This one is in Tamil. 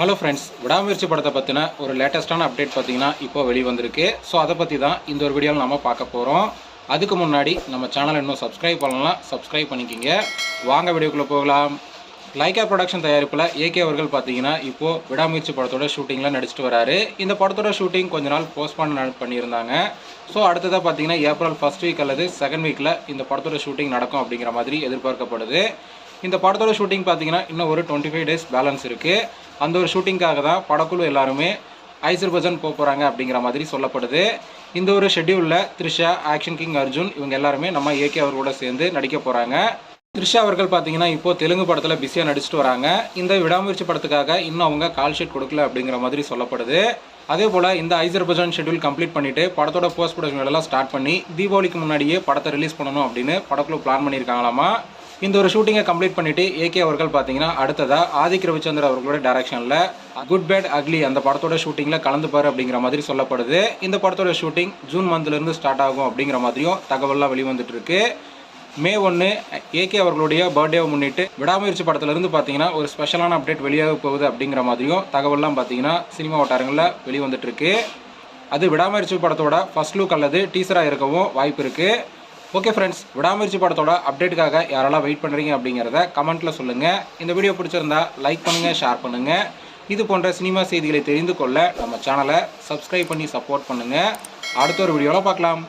ஹலோ ஃப்ரெண்ட்ஸ், விடாமுயற்சி படத்தை பற்றின ஒரு லேட்டஸ்ட்டான அப்டேட் பார்த்தீங்கன்னா இப்போ வெளி வந்திருக்கு. ஸோ அதை பற்றி தான் இந்த ஒரு வீடியோவில் நம்ம பார்க்க போகிறோம். அதுக்கு முன்னாடி நம்ம சேனலை இன்னும் சப்ஸ்கிரைப் பண்ணலாம், சப்ஸ்கிரைப் பண்ணிக்கிங்க. வாங்க வீடியோக்குள்ளே போகலாம். லைக்கா ப்ரொடக்ஷன் தயாரிப்பில் ஏகே அவர்கள் பார்த்தீங்கன்னா இப்போது விடாமுயற்சி படத்தோட ஷூட்டிங்கில் நடிச்சிட்டு வராரு. இந்த படத்தோட ஷூட்டிங் கொஞ்ச நாள் போஸ்ட்பான் பண்ணியிருந்தாங்க. ஸோ அடுத்ததாக பார்த்தீங்கன்னா ஏப்ரல் ஃபர்ஸ்ட் வீக் அல்லது செகண்ட் வீக்கில் இந்த படத்தோட ஷூட்டிங் நடக்கும் அப்படிங்கிற மாதிரி எதிர்பார்க்கப்படுது. இந்த படத்தோட ஷூட்டிங் பார்த்தீங்கன்னா இன்னும் ஒரு 25 டேஸ் பேலன்ஸ் இருக்குது. அந்த ஒரு ஷூட்டிங்காக தான் படக்குழு எல்லாருமே ஐசர்பஜான் போகிறாங்க அப்படிங்கிற மாதிரி சொல்லப்படுது. இந்த ஒரு ஷெட்யூலில் த்ரிஷா, ஆக்ஷன் கிங் அர்ஜுன் இவங்க எல்லாருமே நம்ம ஏகே அவர்களோட சேர்ந்து நடிக்க போகிறாங்க. த்ரிஷா அவர்கள் பார்த்தீங்கன்னா இப்போது தெலுங்கு படத்தில் பிஸியாக நடிச்சிட்டு வராங்க. இந்த விடாமுயற்சி படத்துக்காக இன்னும் அவங்க கால் ஷீட் கொடுக்கல அப்படிங்கிற மாதிரி சொல்லப்படுது. அதே போல் இந்த ஐசர்பஜான் ஷெட்யூல் கம்ப்ளீட் பண்ணிவிட்டு படத்தோட போஸ்ட் ப்ரொடக்ஷன் எல்லாம் ஸ்டார்ட் பண்ணி தீபாவளிக்கு முன்னாடியே படத்தை ரிலீஸ் பண்ணணும் அப்படின்னு படக்குழு பிளான் பண்ணியிருக்காங்களாமா. இந்த ஒரு ஷூட்டிங்கை கம்ப்ளீட் பண்ணிவிட்டு ஏகே அவர்கள் பார்த்தீங்கன்னா அடுத்ததாக ஆதிக் ரவிச்சந்தர் அவர்களோட டைரக்ஷனில் குட் பேட் அக்லி அந்த படத்தோட ஷூட்டிங்கில் கலந்துப்பார் அப்படிங்கிற மாதிரி சொல்லப்படுது. இந்த படத்தோட ஷூட்டிங் ஜூன் மந்த்லேருந்து ஸ்டார்ட் ஆகும் அப்படிங்கிற மாதிரியும் தகவல்லாம் வெளிவந்துட்டு இருக்கு. மே 1 ஏகே அவர்களுடைய பர்த்டேவை முன்னிட்டு விடாமுயற்சி படத்துலேருந்து பார்த்தீங்கன்னா ஒரு ஸ்பெஷலான அப்டேட் வெளியாக போகுது அப்படிங்கிற மாதிரியும் தகவல்லாம் பார்த்தீங்கன்னா சினிமா வட்டாரங்களில் வெளிவந்துட்டு இருக்கு. அது விடாமுயற்சி படத்தோட ஃபர்ஸ்ட் லுக் அல்லது டீசராக இருக்கவும் வாய்ப்பு இருக்குது. ஓகே ஃப்ரெண்ட்ஸ், விடாமுயற்சி படத்தோட அப்டேட்டுக்காக யாரெல்லாம் வெயிட் பண்ணுறீங்க அப்படிங்கிறத கமெண்ட்டில் சொல்லுங்கள். இந்த வீடியோ பிடிச்சிருந்தா லைக் பண்ணுங்கள், ஷேர் பண்ணுங்கள். இது போன்ற சினிமா செய்திகளை தெரிந்து கொள்ள நம்ம சேனலை சப்ஸ்கிரைப் பண்ணி சப்போர்ட் பண்ணுங்கள். அடுத்த ஒரு வீடியோவில் பார்க்கலாம்.